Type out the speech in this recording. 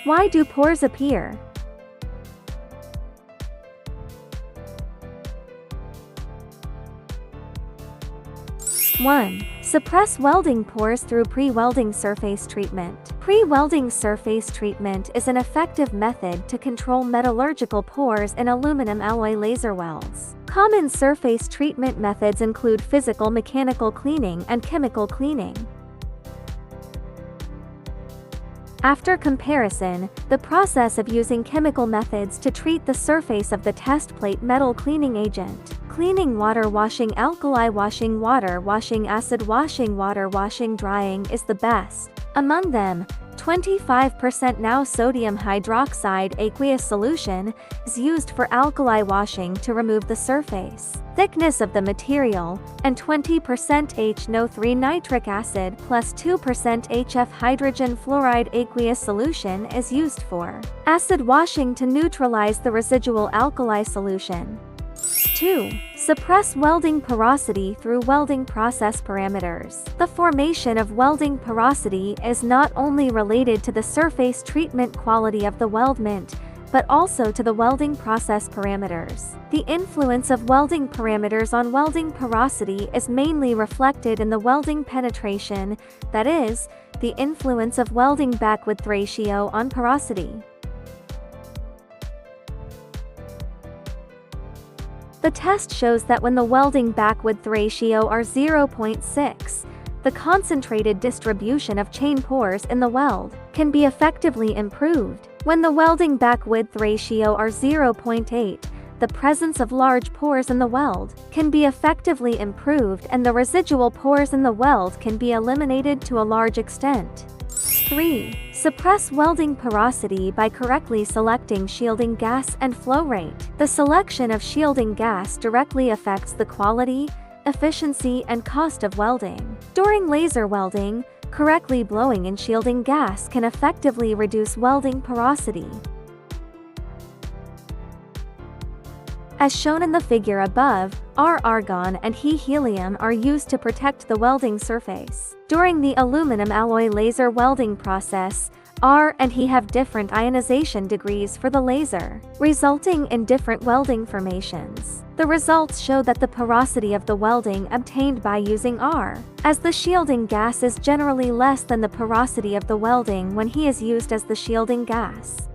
Why do pores appear? 1. Suppress welding pores through pre-welding surface treatment. Pre-welding surface treatment is an effective method to control metallurgical pores in aluminum alloy laser welds. Common surface treatment methods include physical mechanical cleaning and chemical cleaning. After comparison, the process of using chemical methods to treat the surface of the test plate metal cleaning agent, cleaning water washing, alkali washing, water washing, acid washing, water washing, drying is the best. Among them, 25% now sodium hydroxide aqueous solution is used for alkali washing to remove the surface thickness of the material, and 20% HNO3 nitric acid plus 2% HF hydrogen fluoride aqueous solution is used for acid washing to neutralize the residual alkali solution. 2. Suppress welding porosity through welding process parameters. The formation of welding porosity is not only related to the surface treatment quality of the weldment, but also to the welding process parameters. The influence of welding parameters on welding porosity is mainly reflected in the welding penetration, that is, the influence of welding back width ratio on porosity. The test shows that when the welding back width ratio are 0.6, the concentrated distribution of chain pores in the weld can be effectively improved. When the welding back width ratio are 0.8, the presence of large pores in the weld can be effectively improved and the residual pores in the weld can be eliminated to a large extent. 3. Suppress welding porosity by correctly selecting shielding gas and flow rate. The selection of shielding gas directly affects the quality, efficiency, and cost of welding. During laser welding, correctly blowing in shielding gas can effectively reduce welding porosity. As shown in the figure above, argon and helium are used to protect the welding surface. During the aluminum alloy laser welding process, R and He have different ionization degrees for the laser, resulting in different welding formations. The results show that the porosity of the welding obtained by using R, as the shielding gas is generally less than the porosity of the welding when He is used as the shielding gas.